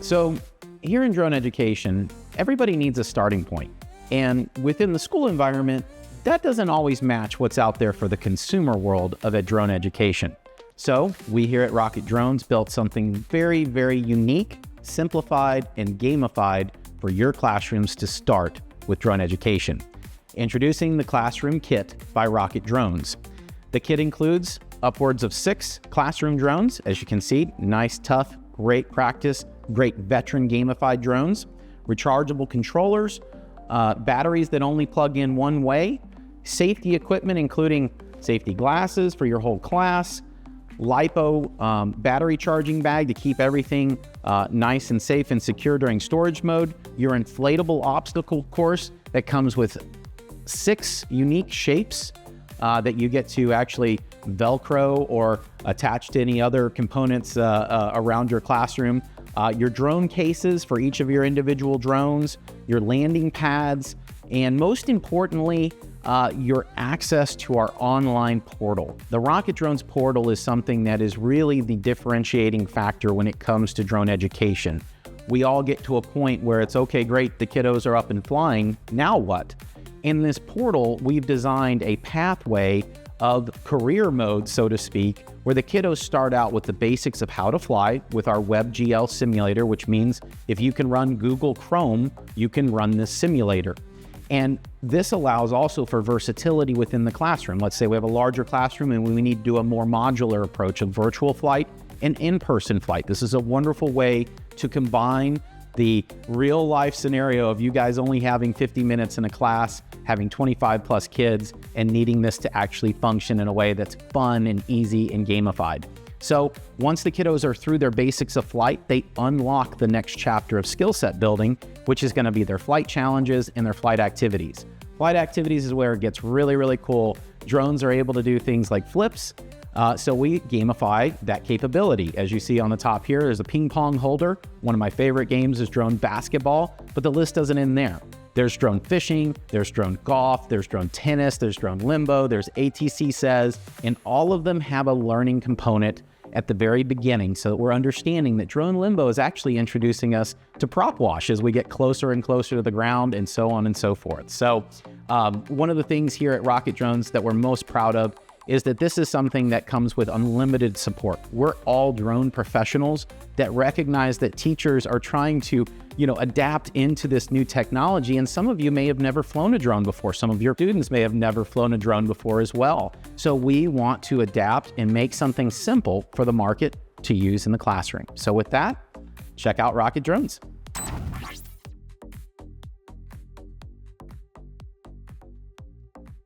So here in drone education, everybody needs a starting point. And within the school environment, that doesn't always match what's out there for the consumer world of a drone education. So we here at Rocket Drones built something very, very unique, simplified, and gamified for your classrooms to start with drone education. Introducing the Classroom Kit by Rocket Drones. The kit includes upwards of 6 classroom drones. As you can see, nice, tough, great practice, great veteran gamified drones, rechargeable controllers, batteries that only plug in one way, safety equipment including safety glasses for your whole class, LiPo battery charging bag to keep everything nice and safe and secure during storage mode, your inflatable obstacle course that comes with 6 unique shapes that you get to actually Velcro or attach to any other components around your classroom, your drone cases for each of your individual drones, your landing pads, and most importantly, your access to our online portal. The Rocket Drones portal is something that is really the differentiating factor when it comes to drone education. We all get to a point where it's okay, great, the kiddos are up and flying, now what? In this portal, we've designed a pathway of career mode, so to speak, where the kiddos start out with the basics of how to fly with our WebGL simulator, which means if you can run Google Chrome, you can run this simulator. And this allows also for versatility within the classroom. Let's say we have a larger classroom and we need to do a more modular approach of virtual flight and in-person flight. This is a wonderful way to combine the real life scenario of you guys only having 50 minutes in a class, having 25 plus kids, and needing this to actually function in a way that's fun and easy and gamified. So once the kiddos are through their basics of flight, they unlock the next chapter of skill set building, which is going to be their flight challenges and their flight activities. Flight activities is where it gets really, really cool. Drones are able to do things like flips. So we gamify that capability. As you see on the top here, there's a ping pong holder. One of my favorite games is drone basketball, but the list doesn't end there. There's drone fishing, there's drone golf, there's drone tennis, there's drone limbo, there's ATC says, and all of them have a learning component at the very beginning, so that we're understanding that drone limbo is actually introducing us to prop wash as we get closer and closer to the ground, and so on and so forth. So one of the things here at Rocket Drones that we're most proud of is that this is something that comes with unlimited support. We're all drone professionals that recognize that teachers are trying to, adapt into this new technology. And some of you may have never flown a drone before. Some of your students may have never flown a drone before as well. So we want to adapt and make something simple for the market to use in the classroom. So with that, check out Rocket Drones.